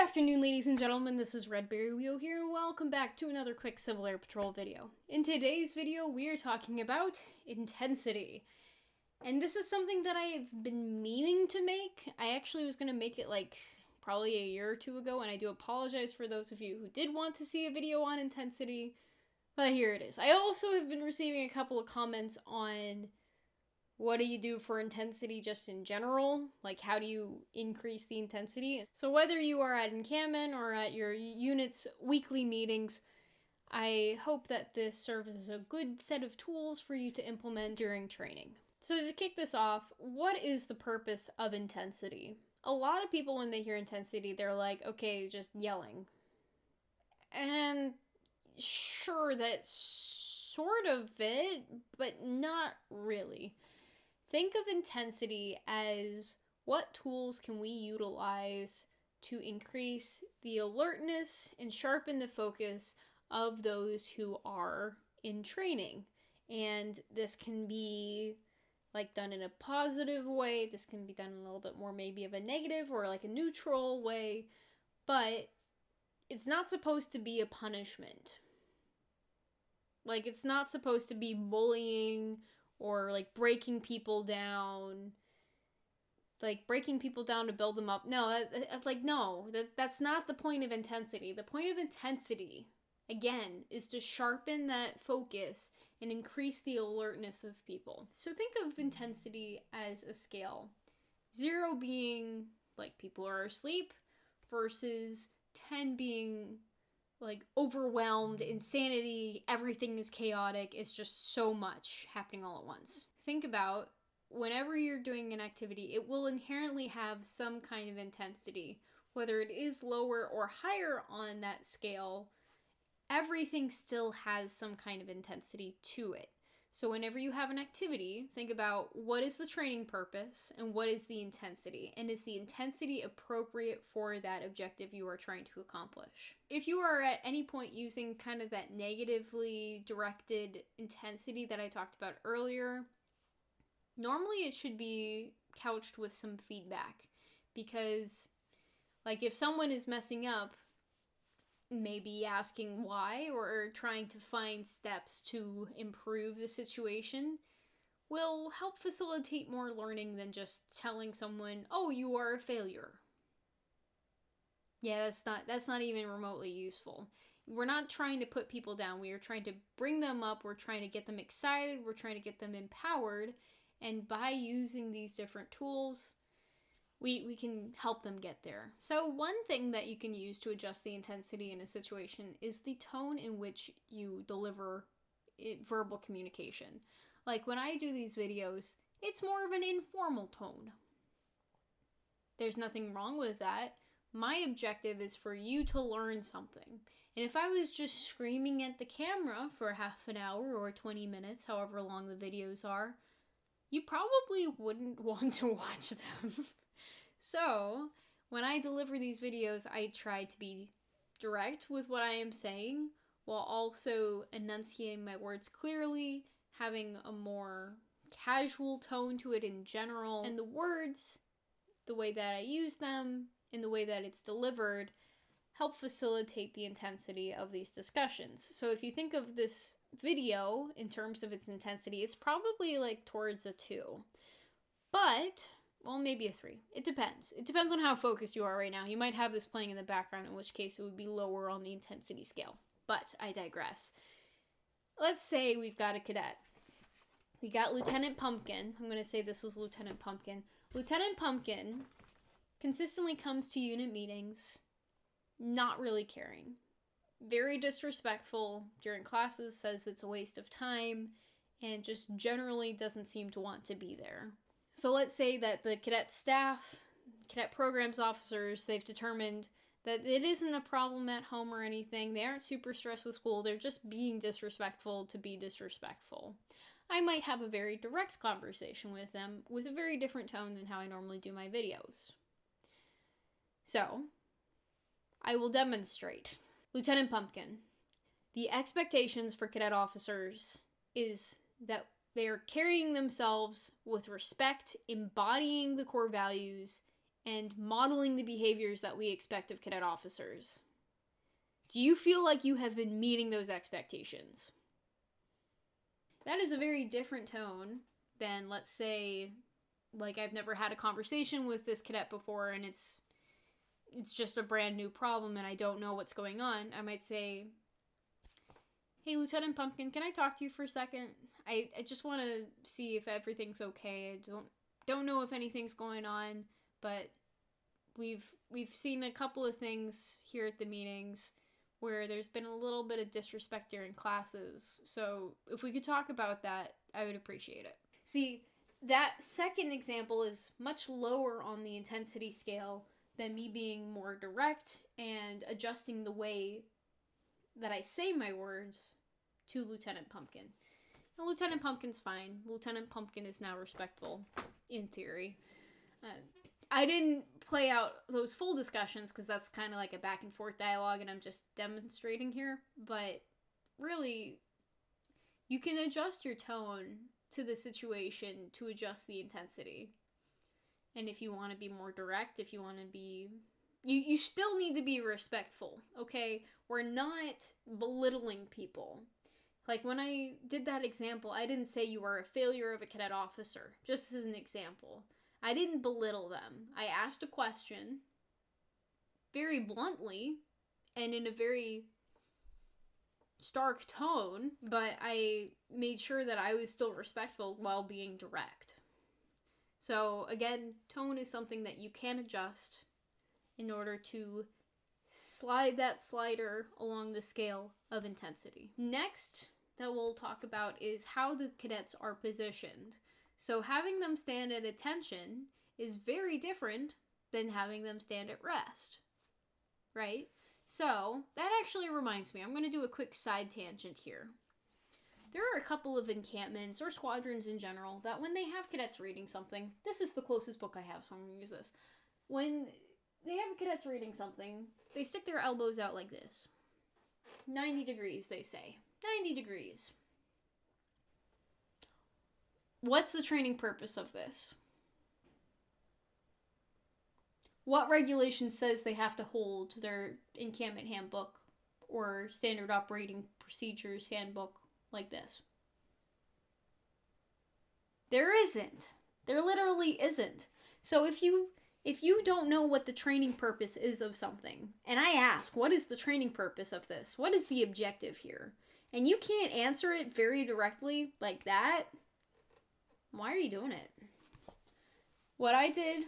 afternoon, ladies and gentlemen, this is Redberryweo here, and welcome back to another quick Civil Air Patrol video. In today's video, we are talking about intensity. And this is something that I've been meaning to make. I actually was going to make it probably a year or two ago, and I do apologize for those of you who did want to see a video on intensity, but here it is. I also have been receiving a couple of comments on what do you do for intensity just in general? Like, how do you increase the intensity? So whether you are at encampment or at your unit's weekly meetings, I hope that this serves as a good set of tools for you to implement during training. So to kick this off, what is the purpose of intensity? A lot of people, when they hear intensity, they're like, okay, just yelling. And sure, that's sort of it, but not really. Think of intensity as what tools can we utilize to increase the alertness and sharpen the focus of those who are in training. And this can be done in a positive way. This can be done in a little bit more maybe of a negative or a neutral way, but it's not supposed to be a punishment. It's not supposed to be bullying or breaking people down, breaking people down to build them up. No, that's not the point of intensity. The point of intensity, again, is to sharpen that focus and increase the alertness of people. So think of intensity as a scale. 0 being people are asleep versus 10 being overwhelmed, insanity, everything is chaotic, it's just so much happening all at once. Think about whenever you're doing an activity, it will inherently have some kind of intensity. Whether it is lower or higher on that scale, everything still has some kind of intensity to it. So whenever you have an activity, think about what is the training purpose and what is the intensity, and is the intensity appropriate for that objective you are trying to accomplish. If you are at any point using kind of that negatively directed intensity that I talked about earlier, normally it should be couched with some feedback, because if someone is messing up, maybe asking why or trying to find steps to improve the situation will help facilitate more learning than just telling someone, oh, you are a failure. Yeah, that's not even remotely useful. We're not trying to put people down. We are trying to bring them up. We're trying to get them excited. We're trying to get them empowered. And by using these different tools, we can help them get there. So one thing that you can use to adjust the intensity in a situation is the tone in which you deliver verbal communication. When I do these videos, it's more of an informal tone. There's nothing wrong with that. My objective is for you to learn something. And if I was just screaming at the camera for half an hour or 20 minutes, however long the videos are, you probably wouldn't want to watch them. So, when I deliver these videos, I try to be direct with what I am saying, while also enunciating my words clearly, having a more casual tone to it in general, and the words, the way that I use them, and the way that it's delivered, help facilitate the intensity of these discussions. So if you think of this video in terms of its intensity, it's probably towards a 2. But well, maybe a 3. It depends. It depends on how focused you are right now. You might have this playing in the background, in which case it would be lower on the intensity scale. But I digress. Let's say we've got a cadet. We got Lieutenant Pumpkin. I'm going to say this was Lieutenant Pumpkin. Lieutenant Pumpkin consistently comes to unit meetings not really caring. Very disrespectful during classes, says it's a waste of time, and just generally doesn't seem to want to be there. So let's say that the cadet staff, cadet programs officers, they've determined that it isn't a problem at home or anything. They aren't super stressed with school. They're just being disrespectful to be disrespectful. I might have a very direct conversation with them with a very different tone than how I normally do my videos. So, I will demonstrate. Lieutenant Pumpkin, the expectations for cadet officers is that they are carrying themselves with respect, embodying the core values, and modeling the behaviors that we expect of cadet officers. Do you feel like you have been meeting those expectations? That is a very different tone than, let's say, like, I've never had a conversation with this cadet before and it's just a brand new problem and I don't know what's going on. I might say, hey, Lieutenant Pumpkin, can I talk to you for a second? I just want to see if everything's okay. I don't know if anything's going on, but we've seen a couple of things here at the meetings where there's been a little bit of disrespect during classes. So if we could talk about that, I would appreciate it. See, that second example is much lower on the intensity scale than me being more direct and adjusting the way that I say my words to Lieutenant Pumpkin. Now, Lieutenant Pumpkin's fine. Lieutenant Pumpkin is now respectful, in theory. I didn't play out those full discussions because that's kind of like a back and forth dialogue and I'm just demonstrating here. But really, you can adjust your tone to the situation to adjust the intensity. And if you want to be more direct, if you want to be... You still need to be respectful, okay? We're not belittling people. Like, when I did that example, I didn't say you are a failure of a cadet officer, just as an example. I didn't belittle them. I asked a question very bluntly and in a very stark tone, but I made sure that I was still respectful while being direct. So, again, tone is something that you can adjust in order to slide that slider along the scale of intensity. Next that we'll talk about is how the cadets are positioned. So having them stand at attention is very different than having them stand at rest, right? So that actually reminds me, I'm going to do a quick side tangent here. There are a couple of encampments or squadrons in general that when they have cadets reading something, this is the closest book I have, so I'm going to use this. When they have cadets reading something, they stick their elbows out like this. 90 degrees, they say. 90 degrees. What's the training purpose of this? What regulation says they have to hold their encampment handbook or standard operating procedures handbook like this? There isn't. There literally isn't. So if you don't know what the training purpose is of something, and I ask, what is the training purpose of this? What is the objective here? And you can't answer it very directly like that, why are you doing it? What I did,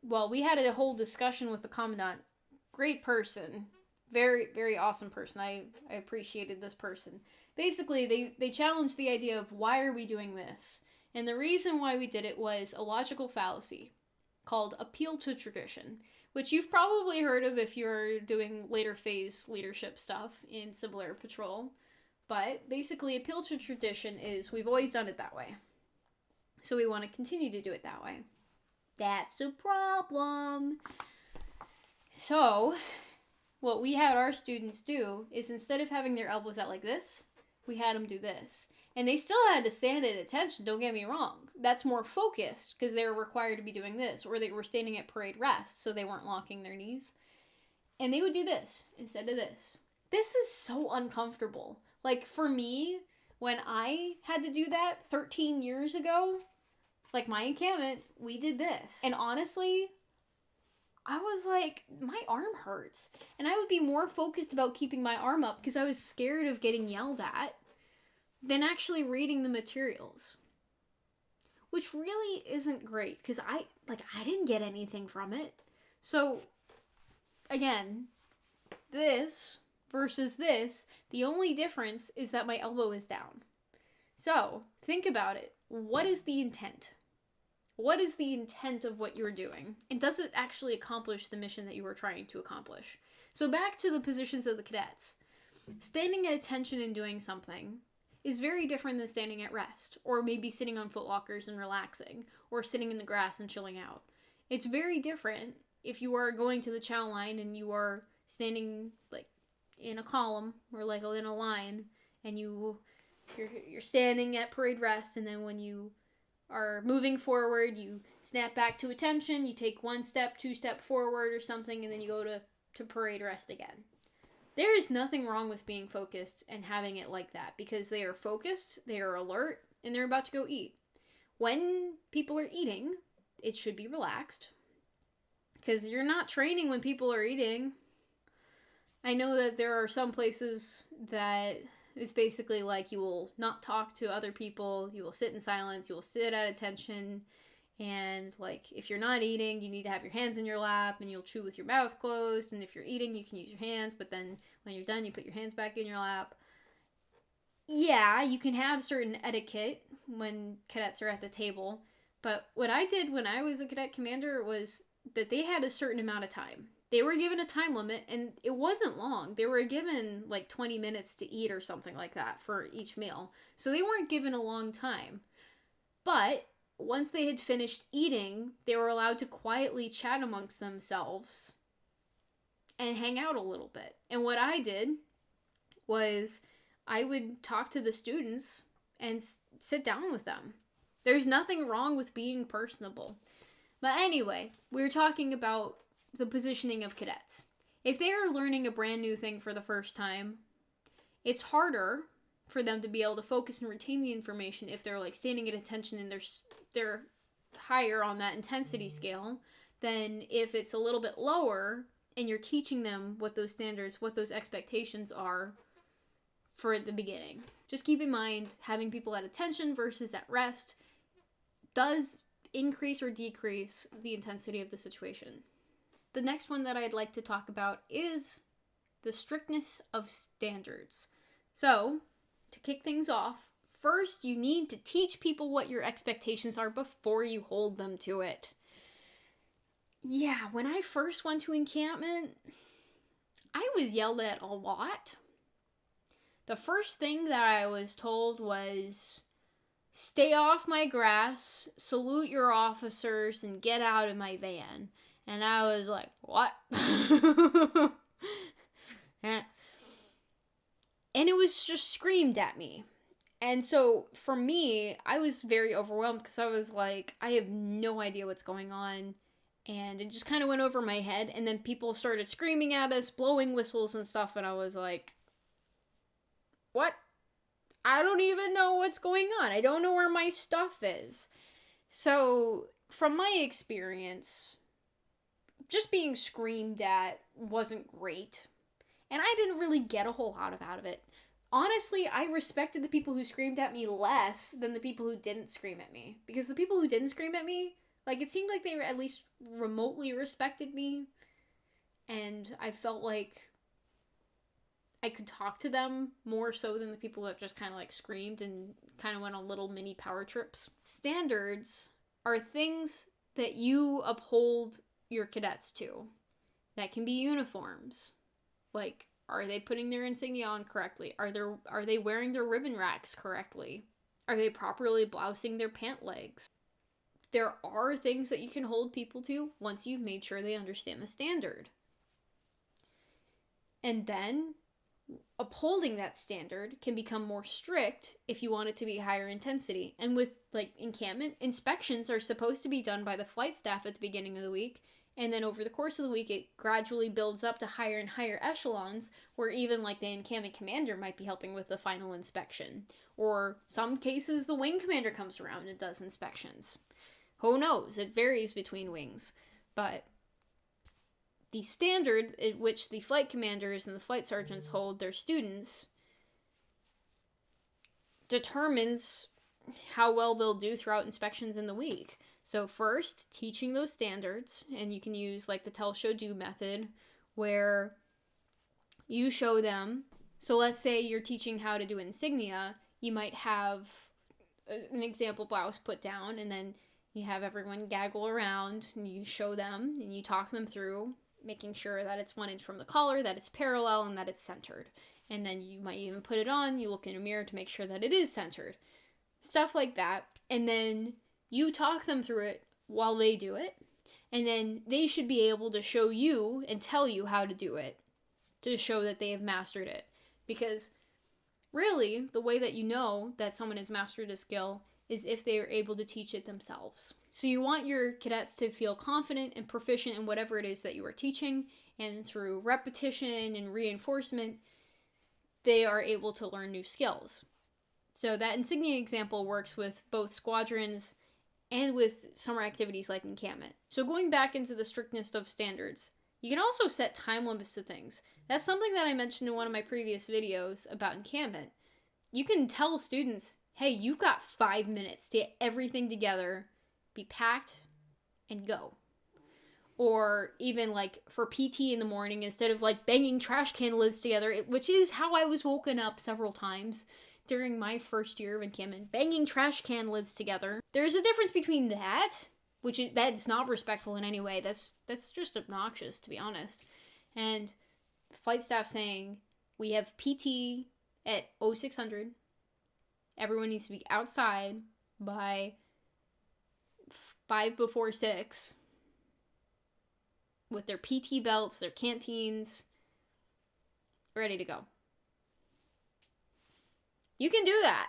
well, we had a whole discussion with the commandant. Great person. Very, very awesome person. I appreciated this person. Basically, they challenged the idea of why are we doing this? And the reason why we did it was a logical fallacy called appeal to tradition, which you've probably heard of if you're doing later phase leadership stuff in Civil Air Patrol. But basically, appeal to tradition is we've always done it that way. So we want to continue to do it that way. That's a problem. So what we had our students do is instead of having their elbows out like this, we had them do this. And they still had to stand at attention, don't get me wrong. That's more focused because they were required to be doing this. Or they were standing at parade rest, so they weren't locking their knees. And they would do this instead of this. This is so uncomfortable. Like, for me, when I had to do that 13 years ago, like my encampment, we did this. And honestly, I was like, my arm hurts. And I would be more focused about keeping my arm up because I was scared of getting yelled at than actually reading the materials. Which really isn't great because I didn't get anything from it. So, again, this versus this, the only difference is that my elbow is down. So, think about it. What is the intent? What is the intent of what you're doing? And does it actually accomplish the mission that you were trying to accomplish? So back to the positions of the cadets. Standing at attention and doing something is very different than standing at rest, or maybe sitting on footlockers and relaxing, or sitting in the grass and chilling out. It's very different if you are going to the chow line and you are standing like in a column or like in a line, and you're standing at parade rest, and then when you are moving forward, you snap back to attention, you take 1 step, 2 step forward or something, and then you go to parade rest again. There is nothing wrong with being focused and having it like that, because they are focused, they are alert, and they're about to go eat. When people are eating, it should be relaxed, because you're not training when people are eating. I know that there are some places that it's basically like you will not talk to other people, you will sit in silence, you will sit at attention, and like if you're not eating, you need to have your hands in your lap and you'll chew with your mouth closed, and if you're eating, you can use your hands, but then when you're done, you put your hands back in your lap. Yeah, you can have certain etiquette when cadets are at the table, but what I did when I was a cadet commander was that they had a certain amount of time. They were given a time limit, and it wasn't long. They were given like 20 minutes to eat or something like that for each meal. So they weren't given a long time. But once they had finished eating, they were allowed to quietly chat amongst themselves and hang out a little bit. And what I did was I would talk to the students and sit down with them. There's nothing wrong with being personable. But anyway, we were talking about the positioning of cadets. If they are learning a brand new thing for the first time, it's harder for them to be able to focus and retain the information if they're like standing at attention and they're higher on that intensity scale than if it's a little bit lower and you're teaching them what those standards, what those expectations are for the beginning. Just keep in mind, having people at attention versus at rest does increase or decrease the intensity of the situation. The next one that I'd like to talk about is the strictness of standards. So, to kick things off, first you need to teach people what your expectations are before you hold them to it. Yeah, when I first went to encampment, I was yelled at a lot. The first thing that I was told was, stay off my grass, salute your officers, and get out of my van. And I was like, what? And it was just screamed at me. And so for me, I was very overwhelmed because I was like, I have no idea what's going on. And it just kind of went over my head. And then people started screaming at us, blowing whistles and stuff. And I was like, what? I don't even know what's going on. I don't know where my stuff is. So from my experience, just being screamed at wasn't great. And I didn't really get a whole lot out of it. Honestly, I respected the people who screamed at me less than the people who didn't scream at me. Because the people who didn't scream at me, like, it seemed like they were at least remotely respected me. And I felt like I could talk to them more so than the people that just kind of like screamed and kind of went on little mini power trips. Standards are things that you uphold your cadets to. That can be uniforms. Like, are they putting their insignia on correctly? Are they wearing their ribbon racks correctly? Are they properly blousing their pant legs? There are things that you can hold people to once you've made sure they understand the standard. And then upholding that standard can become more strict if you want it to be higher intensity. And with like encampment, inspections are supposed to be done by the flight staff at the beginning of the week. And then over the course of the week, it gradually builds up to higher and higher echelons where even like the encampment commander might be helping with the final inspection. Or some cases, the wing commander comes around and does inspections. Who knows? It varies between wings. But the standard at which the flight commanders and the flight sergeants hold their students determines how well they'll do throughout inspections in the week. So first, teaching those standards, and you can use like the tell, show, do method, where you show them. So let's say you're teaching how to do insignia, you might have an example blouse put down, and then you have everyone gaggle around, and you show them, and you talk them through, making sure that it's 1 inch from the collar, that it's parallel, and that it's centered. And then you might even put it on, you look in a mirror to make sure that it is centered. Stuff like that. And then you talk them through it while they do it. And then they should be able to show you and tell you how to do it to show that they have mastered it. Because really, the way that you know that someone has mastered a skill is if they are able to teach it themselves. So you want your cadets to feel confident and proficient in whatever it is that you are teaching, and through repetition and reinforcement, they are able to learn new skills. So that insignia example works with both squadrons and with summer activities like encampment. So going back into the strictness of standards, you can also set time limits to things. That's something that I mentioned in one of my previous videos about encampment. You can tell students, hey, you've got 5 minutes to get everything together, be packed, and go. Or even like for PT in the morning, instead of like banging trash can lids together, which is how I was woken up several times during my first year of encampment, banging trash can lids together. There's a difference between that, that's not respectful in any way. That's just obnoxious, to be honest. And flight staff saying, we have PT at 0600. Everyone needs to be outside by 5 before 6 with their PT belts, their canteens, ready to go. You can do that.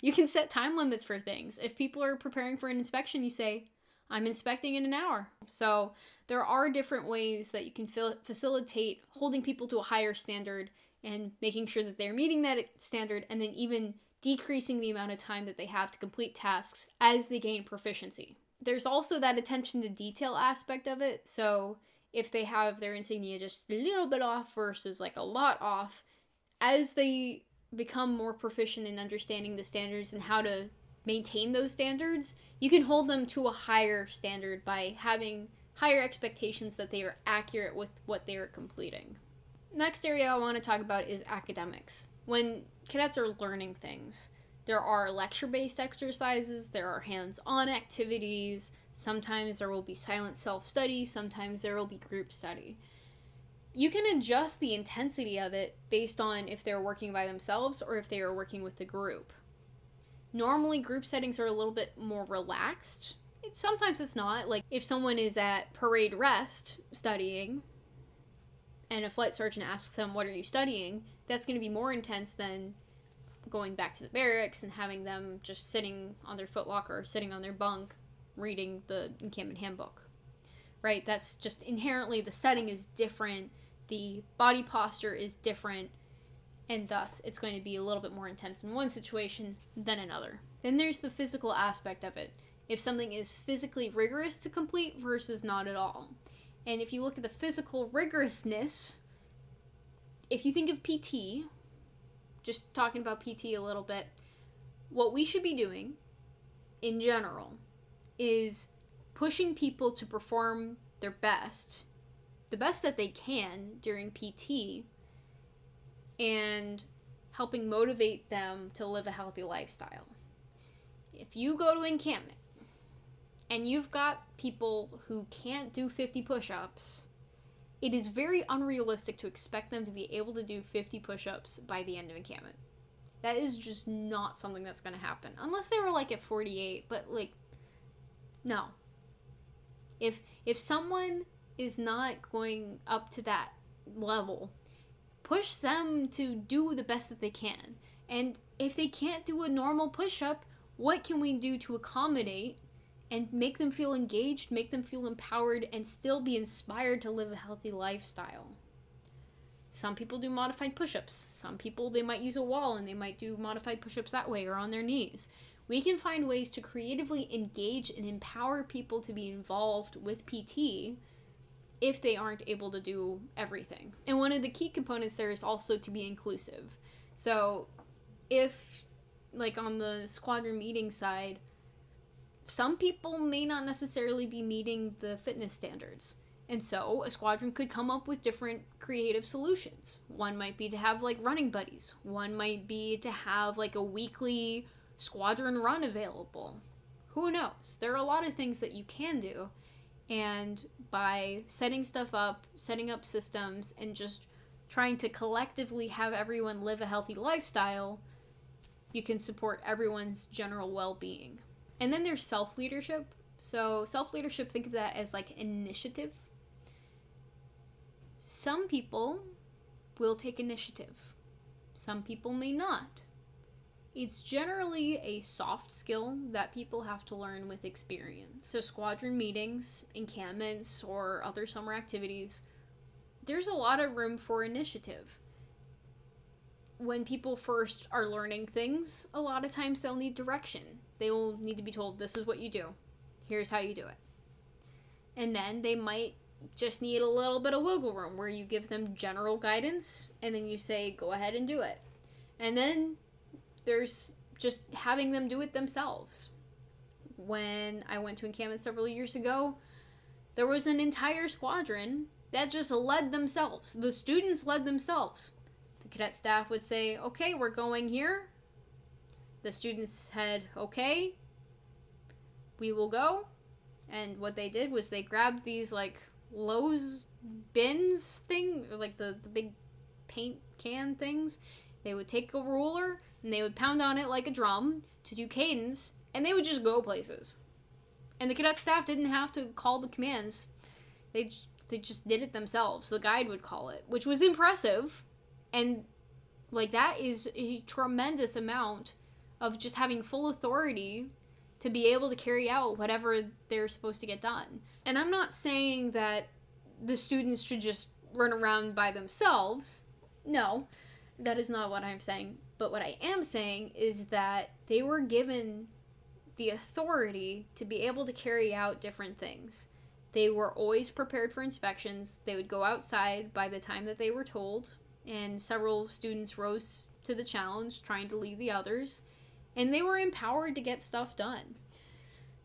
You can set time limits for things. If people are preparing for an inspection, you say, I'm inspecting in an hour. So there are different ways that you can facilitate holding people to a higher standard and making sure that they're meeting that standard, and then even decreasing the amount of time that they have to complete tasks as they gain proficiency. There's also that attention to detail aspect of it. So if they have their insignia just a little bit off versus like a lot off, as they become more proficient in understanding the standards and how to maintain those standards, you can hold them to a higher standard by having higher expectations that they are accurate with what they are completing. Next area I want to talk about is academics. When cadets are learning things, there are lecture-based exercises, there are hands-on activities, sometimes there will be silent self-study, sometimes there will be group study. You can adjust the intensity of it based on if they're working by themselves or if they are working with the group. Normally, group settings are a little bit more relaxed. Sometimes it's not. Like, if someone is at parade rest studying, and a flight sergeant asks them, what are you studying? That's going to be more intense than going back to the barracks and having them just sitting on their footlocker, sitting on their bunk, reading the encampment handbook. Right? That's just inherently, the setting is different, the body posture is different, and thus it's going to be a little bit more intense in one situation than another. Then there's the physical aspect of it. If something is physically rigorous to complete versus not at all. And if you look at the physical rigorousness, if you think of PT, just talking about PT a little bit, what we should be doing in general is pushing people to perform their best, the best that they can during PT, and helping motivate them to live a healthy lifestyle. If you go to encampment and you've got people who can't do 50 push-ups, it is very unrealistic to expect them to be able to do 50 push-ups by the end of encampment. That is just not something that's going to happen. Unless they were like at 48, but like, no. If someone is not going up to that level, push them to do the best that they can. And if they can't do a normal push-up, what can we do to accommodate and make them feel engaged, make them feel empowered, and still be inspired to live a healthy lifestyle? Some people do modified push-ups. Some people, they might use a wall and they might do modified push-ups that way or on their knees. We can find ways to creatively engage and empower people to be involved with PT if they aren't able to do everything. And one of the key components there is also to be inclusive. So if, like on the squadron meeting side, some people may not necessarily be meeting the fitness standards. And so a squadron could come up with different creative solutions. One might be to have like running buddies. One might be to have like a weekly squadron run available. Who knows? There are a lot of things that you can do. And by setting stuff up, setting up systems, and just trying to collectively have everyone live a healthy lifestyle, you can support everyone's general well-being. And then there's self-leadership. So self-leadership, think of that as like initiative. Some people will take initiative. Some people may not. It's generally a soft skill that people have to learn with experience. So squadron meetings, encampments, or other summer activities, there's a lot of room for initiative. When people first are learning things, a lot of times they'll need direction. They will need to be told, this is what you do. Here's how you do it. And then they might just need a little bit of wiggle room where you give them general guidance and then you say, go ahead and do it. And then there's just having them do it themselves. When I went to encampment several years ago, there was an entire squadron that just led themselves. The students led themselves. The cadet staff would say, okay, we're going here. The students said, okay, we will go. And what they did was they grabbed these like Lowe's bins thing, like the big paint can things. They would take a ruler and they would pound on it like a drum to do cadence, and they would just go places. And the cadet staff didn't have to call the commands. They just did it themselves. The guide would call it, which was impressive. And like that is a tremendous amount of just having full authority to be able to carry out whatever they're supposed to get done. And I'm not saying that the students should just run around by themselves. No, that is not what I'm saying. But what I am saying is that they were given the authority to be able to carry out different things. They were always prepared for inspections. They would go outside by the time that they were told, and several students rose to the challenge, trying to lead the others, and they were empowered to get stuff done.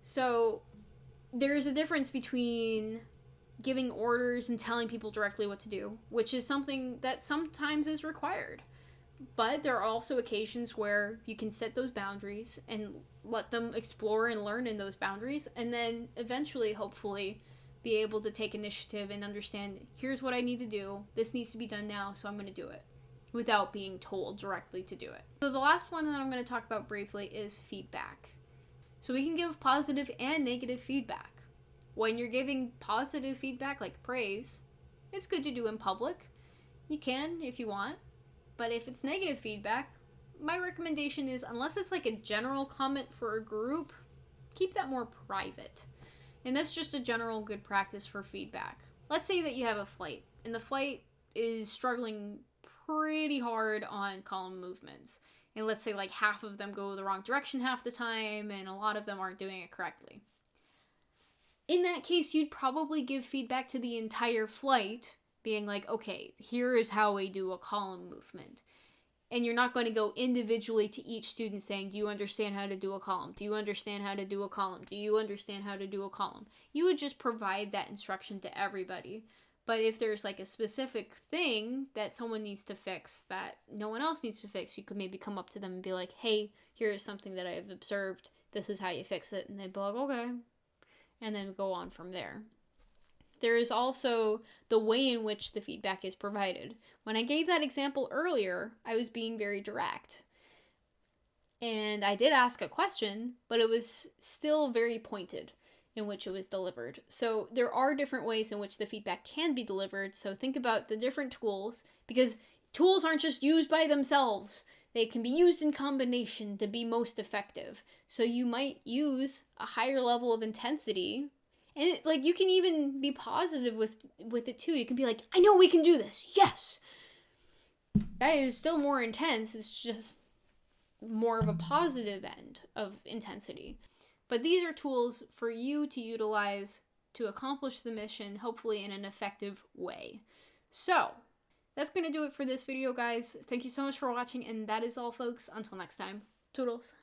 So there's a difference between giving orders and telling people directly what to do, which is something that sometimes is required. But there are also occasions where you can set those boundaries and let them explore and learn in those boundaries, and then eventually, hopefully, be able to take initiative and understand, here's what I need to do, this needs to be done now, so I'm going to do it, without being told directly to do it. So the last one that I'm going to talk about briefly is feedback. So we can give positive and negative feedback. When you're giving positive feedback, like praise, it's good to do in public. You can if you want. But if it's negative feedback, my recommendation is, unless it's like a general comment for a group, keep that more private. And that's just a general good practice for feedback. Let's say that you have a flight, and the flight is struggling pretty hard on column movements. And let's say like half of them go the wrong direction half the time, and a lot of them aren't doing it correctly. In that case, you'd probably give feedback to the entire flight, being like, okay, here is how we do a column movement. And you're not going to go individually to each student saying, do you understand how to do a column? Do you understand how to do a column? Do you understand how to do a column? You would just provide that instruction to everybody. But if there's like a specific thing that someone needs to fix that no one else needs to fix, you could maybe come up to them and be like, hey, here's something that I've observed. This is how you fix it. And they'd be like, okay. And then go on from there. There is also the way in which the feedback is provided. When I gave that example earlier, I was being very direct. And I did ask a question, but it was still very pointed in which it was delivered. So there are different ways in which the feedback can be delivered. So think about the different tools, because tools aren't just used by themselves. They can be used in combination to be most effective. So you might use a higher level of intensity. And like you can even be positive with it too. You can be like, I know we can do this. Yes. That is still more intense. It's just more of a positive end of intensity. But these are tools for you to utilize to accomplish the mission, hopefully in an effective way. So that's going to do it for this video, guys. Thank you so much for watching. And that is all, folks. Until next time. Toodles.